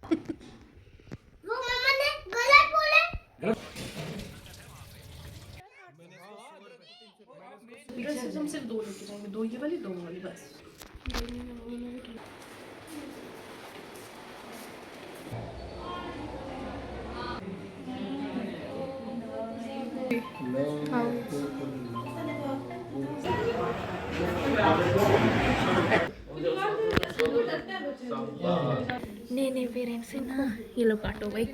वो मम्मा ने गलत बोला। ड्रेसेस हम सिर्फ 2 लेके जाएंगे, 2 ये वाली 2 वो वाली बस। नहीं नहीं पेरेंट्स है ना, ये लो काटो भाई।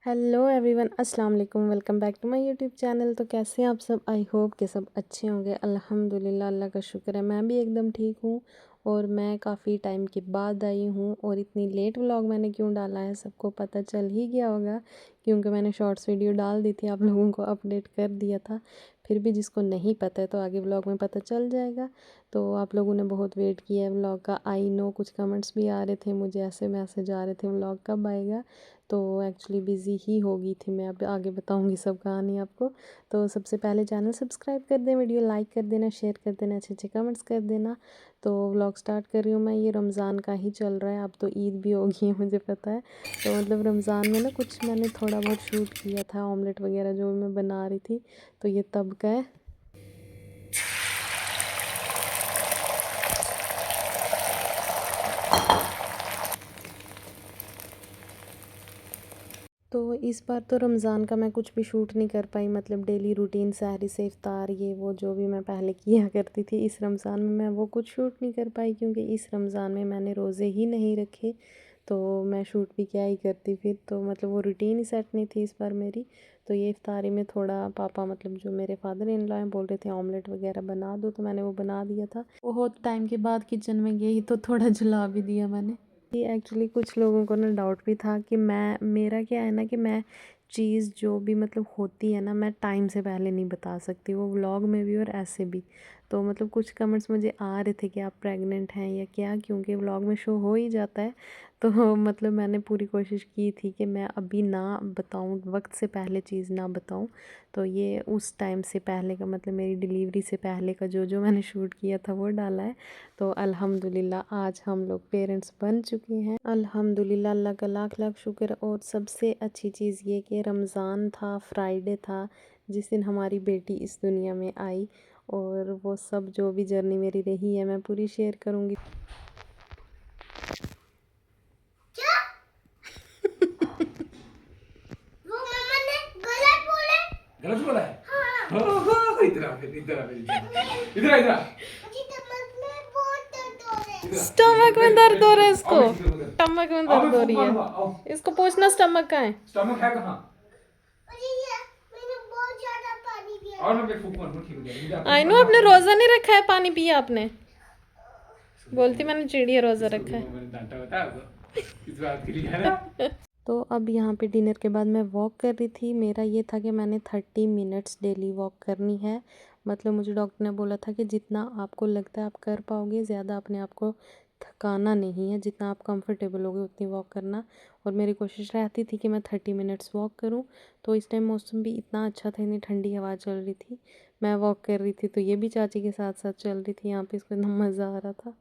हेलो एवरीवन, अस्सलाम वालेकुम, welcome back to my YouTube channel. तो कैसे हैं आप सब? आई होप कि सब अच्छे होंगे। अल्हम्दुलिल्लाह, अल्लाह का शुक्र है, मैं भी एकदम ठीक हूँ। और मैं काफ़ी टाइम के बाद आई हूँ। और इतनी लेट व्लॉग मैंने क्यों डाला है सबको पता चल ही गया होगा, क्योंकि मैंने शॉर्ट्स वीडियो डाल दी थी, आप लोगों को अपडेट कर दिया था। फिर भी जिसको नहीं पता है तो आगे व्लॉग में पता चल जाएगा। तो आप लोगों ने बहुत वेट किया है व्लॉग का, आई नो। कुछ कमेंट्स भी आ रहे थे मुझे, ऐसे मैसेज आ रहे थे व्लॉग कब आएगा। तो एक्चुअली बिज़ी ही हो गई थी मैं, अब आगे बताऊंगी सब कहानी आपको। तो सबसे पहले चैनल सब्सक्राइब कर दें, वीडियो लाइक कर देना, शेयर कर देना, अच्छे अच्छे कमेंट्स कर देना। तो व्लॉग स्टार्ट कर रही हूँ मैं। ये रमज़ान का ही चल रहा है, अब तो ईद भी हो गई है मुझे पता है। तो मतलब रमज़ान में ना कुछ मैंने थोड़ा बहुत शूट किया था, ऑमलेट वगैरह जो मैं बना रही थी। तो ये तब का है। तो इस बार तो रमज़ान का मैं कुछ भी शूट नहीं कर पाई, मतलब डेली रूटीन सहरी से इफ्तार ये वो जो भी मैं पहले किया करती थी, इस रमज़ान में मैं वो कुछ शूट नहीं कर पाई, क्योंकि इस रमज़ान में मैंने रोज़े ही नहीं रखे। तो मैं शूट भी क्या ही करती फिर, तो मतलब वो रूटीन ही सेट नहीं थी इस बार मेरी। तो ये इफ्तारी में थोड़ा पापा, मतलब जो मेरे फादर इन लॉ हैं, बोल रहे थे ऑमलेट वगैरह बना दो, तो मैंने वो बना दिया था। बहुत टाइम के बाद किचन में गई तो थोड़ा जला भी दिया मैंने। एक्चुअली कुछ लोगों को ना डाउट भी था कि मैं, मेरा क्या है ना कि मैं चीज़ जो भी मतलब होती है ना, मैं टाइम से पहले नहीं बता सकती, वो व्लॉग में भी और ऐसे भी। तो मतलब कुछ कमेंट्स मुझे आ रहे थे कि आप प्रेग्नेंट हैं या क्या, क्योंकि व्लॉग में शो हो ही जाता है। तो मतलब मैंने पूरी कोशिश की थी कि मैं अभी ना बताऊं, वक्त से पहले चीज़ ना बताऊं। तो ये उस टाइम से पहले का, मतलब मेरी डिलीवरी से पहले का जो जो मैंने शूट किया था वो डाला है। तो अल्हम्दुलिल्लाह आज हम लोग पेरेंट्स बन चुके हैं, अल्हम्दुलिल्लाह, अल्लाह का लाख लाख शुक्र। और सबसे अच्छी चीज़ ये कि रमज़ान था, फ्राइडे था जिस दिन हमारी बेटी इस दुनिया में आई। और वो सब जो भी जर्नी मेरी रही है मैं पूरी शेयर करूँगी। क्या? वो मम्मा ने गलत बोला। गलत बोला है? हाँ। इधर आ फिर, इधर आ फिर, इधर आ, इधर आ। मुझे स्टमक में बहुत दर्द हो रहा है। स्टमक में दर्द हो रहा है इसको, आओ मैं ठीक करूंगा। स्टमक में आओ दर्द मैं हो फूक रही है। मारूंगा, आओ। इसको पूछना स्टमक कहाँ है। स्टमक है कहाँ? मुझे ये, मैंने बहुत ज्यादा पानी पिया। और मैं फूक मारूंगा, ठीक हो जाएगा। आई नो, आपने रोज़ा नहीं रखा है, पानी पिया आपने। बोलती मैंने चिड़िया रोज़ा रखा है। मैंने डांटा बता आपको इस बात के लिए, है ना? तो अब यहाँ पे डिनर के बाद मैं वॉक कर रही थी। मेरा ये था कि मैंने 30 मिनट्स डेली वॉक करनी है। मतलब मुझे डॉक्टर ने बोला था कि जितना आपको लगता है आप कर पाओगे, ज़्यादा अपने आप को थकाना नहीं है, जितना आप कंफर्टेबल होगे उतनी वॉक करना। और मेरी कोशिश रहती थी कि मैं 30 मिनट्स वॉक करूँ। तो इस टाइम मौसम भी इतना अच्छा था, इतनी ठंडी हवा चल रही थी, मैं वॉक कर रही थी। तो ये भी चाची के साथ साथ चल रही थी यहाँ पे, इसको इतना मज़ा आ रहा था।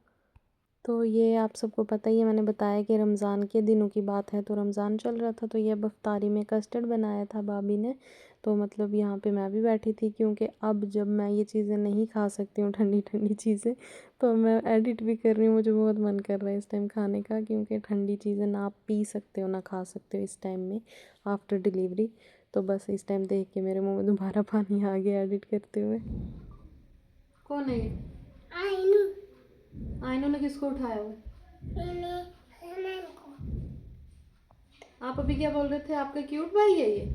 तो ये आप सबको पता ही है, मैंने बताया कि रमज़ान के दिनों की बात है, तो रमज़ान चल रहा था। तो ये अब इफ्तारी में कस्टर्ड बनाया था भाभी ने। तो मतलब यहाँ पे मैं भी बैठी थी, क्योंकि अब जब मैं ये चीज़ें नहीं खा सकती हूँ, ठंडी ठंडी चीज़ें, तो मैं एडिट भी कर रही हूँ। मुझे बहुत मन कर रहा है इस टाइम खाने का, क्योंकि ठंडी चीज़ें ना आप पी सकते हो ना खा सकते हो इस टाइम में, आफ्टर डिलीवरी। तो बस इस टाइम देख के मेरे मुँह में दोबारा पानी आ गया एडिट करते हुए। कौन है ये? आइनू। आइनू ने किसको उठाया हुआ? मैंने हनन को। आप अभी क्या बोल रहे थे, आपका क्यूट भाई है ये?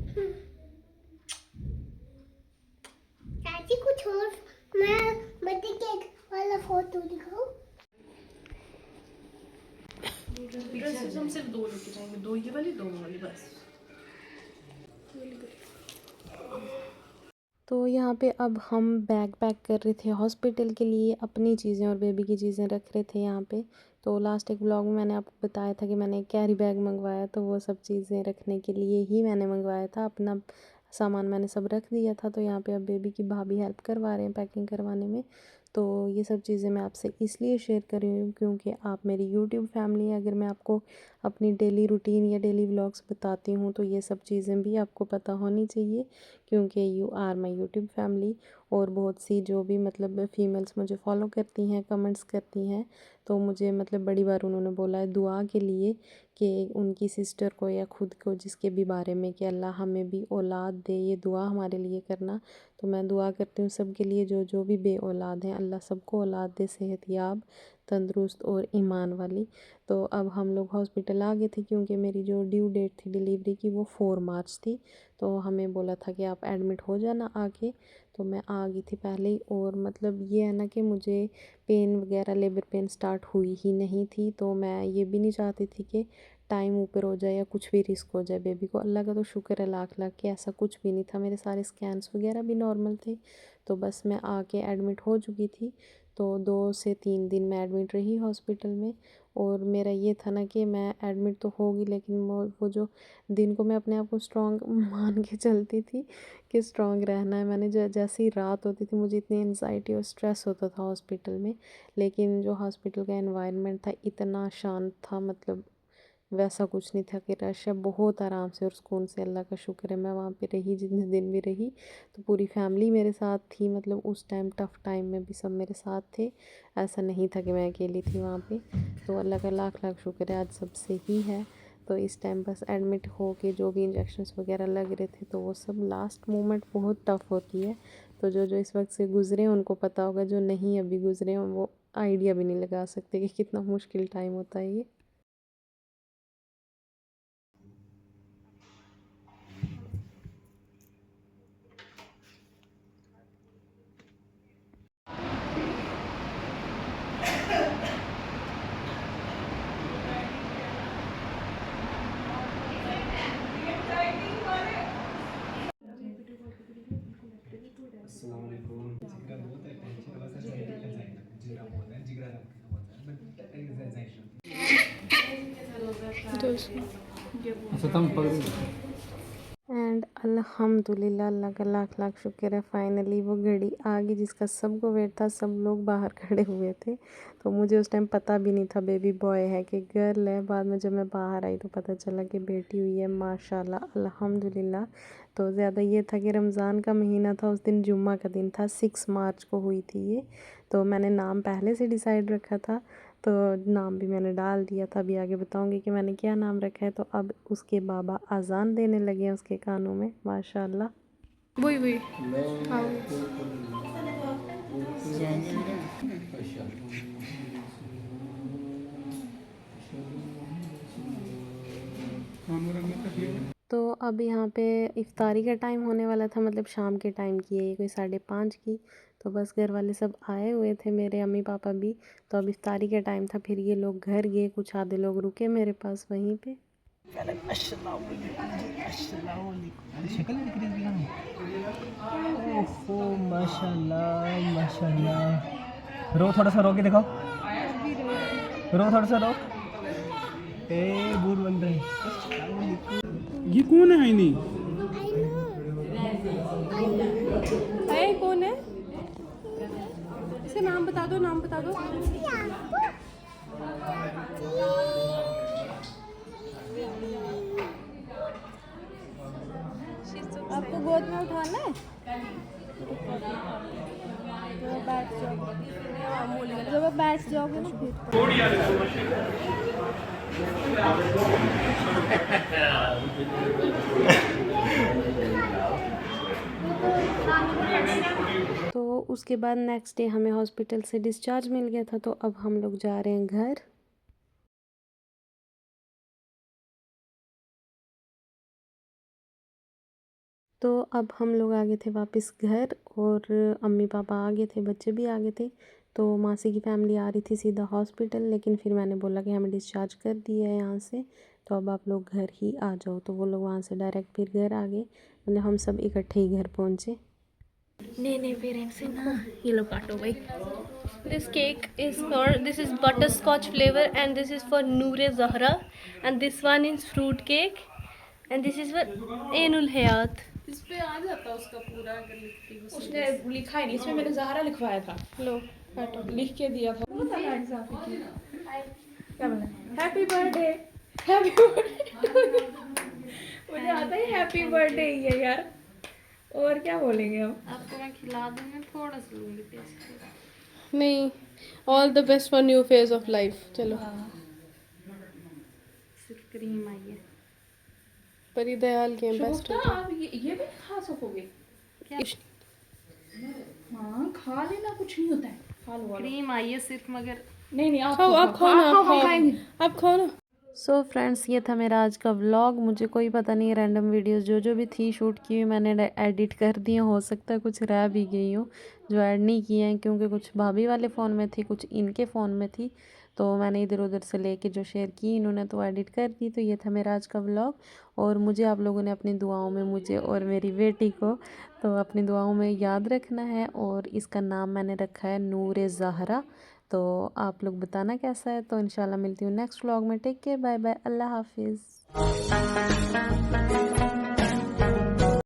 चाची कुछ और, मैं बर्थडे केक वाला फोटो दिखाऊं? ड्रेसेस हम सिर्फ 2 लेके जाएंगे, 2 ये वाली 2 वो वाली बस। तो यहाँ पे अब हम बैग पैक कर रहे थे हॉस्पिटल के लिए, अपनी चीज़ें और बेबी की चीज़ें रख रहे थे यहाँ पे। तो लास्ट एक व्लॉग में मैंने आपको बताया था कि मैंने एक कैरी बैग मंगवाया, तो वो सब चीज़ें रखने के लिए ही मैंने मंगवाया था। अपना सामान मैंने सब रख दिया था। तो यहाँ पे अब बेबी की भाभी हेल्प करवा रहे हैं पैकिंग करवाने में। तो ये सब चीज़ें मैं आपसे इसलिए शेयर कर रही हूँ क्योंकि आप मेरी यूट्यूब फैमिली है। अगर मैं आपको अपनी डेली रूटीन या डेली व्लॉग्स बताती हूँ तो ये सब चीज़ें भी आपको पता होनी चाहिए क्योंकि you are my YouTube family. और बहुत सी जो भी मतलब फ़ीमेल्स मुझे फॉलो करती हैं, कमेंट्स करती हैं, तो मुझे मतलब बड़ी बार उन्होंने बोला है दुआ के लिए कि उनकी सिस्टर को या खुद को जिसके भी बारे में कि अल्लाह हमें भी औलाद दे, ये दुआ हमारे लिए करना। तो मैं दुआ करती हूँ सब के लिए जो जो भी बे औलाद हैं, अल्लाह सबको औलाद दे, सेहतयाब, तंदुरुस्त और ईमान वाली। तो अब हम लोग हॉस्पिटल आ गए थे क्योंकि मेरी जो ड्यू डेट थी डिलीवरी की वो 4 मार्च थी। तो हमें बोला था कि आप एडमिट हो जाना आके। तो मैं आ गई थी पहले ही। और मतलब ये है ना कि मुझे पेन वगैरह लेबर पेन स्टार्ट हुई ही नहीं थी। तो मैं ये भी नहीं चाहती थी कि टाइम ऊपर हो जाए या कुछ भी रिस्क हो जाए बेबी को। अल्लाह का तो शुक्र है लाख लाख कि ऐसा कुछ भी नहीं था, मेरे सारे स्कैन्स वगैरह भी नॉर्मल थे। तो बस मैं आके एडमिट हो चुकी थी। तो 2 से 3 दिन मैं एडमिट रही हॉस्पिटल में। और मेरा ये था ना कि मैं एडमिट तो होगी लेकिन वो जो दिन को मैं अपने आप को स्ट्रॉन्ग मान के चलती थी कि स्ट्रॉन्ग रहना है। मैंने जैसे ही रात होती थी मुझे इतनी एनजाइटी और स्ट्रेस होता था हॉस्पिटल में। लेकिन जो हॉस्पिटल का एनवायरनमेंट था इतना शांत था, मतलब वैसा कुछ नहीं था कि रश है। बहुत आराम से और सुकून से, अल्लाह का शुक्र है, मैं वहाँ पे रही जितने दिन भी रही। तो पूरी फैमिली मेरे साथ थी, मतलब उस टाइम टफ़ टाइम में भी सब मेरे साथ थे। ऐसा नहीं था कि मैं अकेली थी वहाँ पे। तो अल्लाह का लाख लाख शुक्र है आज सब सही है। तो इस टाइम बस एडमिट हो के जो भी इंजेक्शंस वगैरह लग रहे थे तो वो सब लास्ट मोमेंट बहुत टफ़ होती है। तो जो जो इस वक्त से गुज़रे हैं उनको पता होगा, जो नहीं अभी गुज़रे हैं वो आइडिया भी नहीं लगा सकते कि कितना मुश्किल टाइम होता है ये। अच्छा तुम पकड़ो। एंड अल्हम्दुलिल्लाह, अल्लाह का लाख लाख शुक्र है, फाइनली वो घड़ी आ गई जिसका सबको वेट था। सब लोग बाहर खड़े हुए थे। तो मुझे उस टाइम पता भी नहीं था बेबी बॉय है कि गर्ल है। बाद में जब मैं बाहर आई तो पता चला कि बेटी हुई है, माशाल्लाह अल्हम्दुलिल्लाह। तो ज़्यादा ये था कि रमज़ान का महीना था, उस दिन जुम्मा का दिन था, 6 मार्च को हुई थी ये। तो मैंने नाम पहले से डिसाइड रखा था, तो नाम भी मैंने डाल दिया था। अभी आगे बताऊंगी कि मैंने क्या नाम रखा है। तो अब उसके बाबा अजान देने लगे हैं उसके कानों में, माशाल्लाह। वही वही हाँ तो अब यहाँ पे इफ्तारी का टाइम होने वाला था, मतलब शाम के टाइम की है ये, कोई 5:30 की। तो बस घर वाले सब आए हुए थे, मेरे अम्मी पापा भी। तो अब इफ्तारी का टाइम था, फिर ये लोग घर गए, कुछ आधे लोग रुके मेरे पास वहीं पे। ओहो माशाल्लाह माशाल्लाह। रो थोड़ा सा रो के दिखाओ, रो थोड़ा सा रो। ए बूढ़ बन रहे। ये कौन है आईनी? है कौन है? इसका नाम बता दो, नाम बता दो। आपको गोद में उठाना है? जब आप बैठ जाओगे ना फिर तो उसके बाद नेक्स्ट डे हमें हॉस्पिटल से डिस्चार्ज मिल गया था। तो अब हम लोग जा रहे हैं घर। तो अब हम लोग आ गए थे वापस घर, और अम्मी पापा आ गए थे, बच्चे भी आ गए थे। तो मासी की फैमिली आ रही थी सीधा हॉस्पिटल, लेकिन फिर मैंने बोला कि हमें डिस्चार्ज कर दिया है यहाँ से, तो अब आप लोग घर ही आ जाओ। तो वो लोग वहाँ से डायरेक्ट फिर घर आ गए, मतलब हम सब इकट्ठे ही घर पहुँचे। नहीं पेरेंट्स है ना, ये लो काटो भाई। This cake is for, this is butterscotch flavor and this is for Noor Zahra and this one is fruit cake and this is for Ainul Hayat। इस पे आ जाता उसका पूरा, अगर लिखती उसने लिखा ही नहीं, इसमें मैंने ज़हरा लिखवाया था। लो लिख के दिया था क्या बोला हैप्पी बर्थडे हैप्पी बर्थडे मुझे आता ही हैप्पी बर्थडे ही है यार और क्या बोलेंगे हम आपको मैं खिला दूंगी थोड़ा सा लूंगी टेस्ट नहीं all the best for new phase of life चलो सिर्फ क्रीम आई है परी दयाल के बेस्ट आप ये भी खा सकोगे क्या हाँ खा लेना कुछ नहीं होता है खा लो क्रीम आई है सिर्फ मगर नहीं आप खाओ आप खाओ ना आप खाओ ना सो फ्रेंड्स ये था मेरा आज का व्लॉग। मुझे कोई पता नहीं रैंडम वीडियोस जो भी थी शूट की हुई मैंने एडिट कर दी। हो सकता है कुछ रह भी गई हूँ जो ऐड नहीं किए हैं क्योंकि कुछ भाभी वाले फ़ोन में थी कुछ इनके फ़ोन में थी तो मैंने इधर उधर से लेके जो शेयर की इन्होंने तो एडिट कर दी। तो ये था मेरा आज का व्लॉग और मुझे आप लोगों ने अपनी दुआओं में मुझे और मेरी बेटी को तो अपनी दुआओं में याद रखना है। और इसका नाम मैंने रखा है नूर ज़हरा। तो आप लोग बताना कैसा है। तो इंशाल्लाह मिलती हूँ नेक्स्ट व्लॉग में। टेक केयर बाय बाय अल्लाह हाफिज़।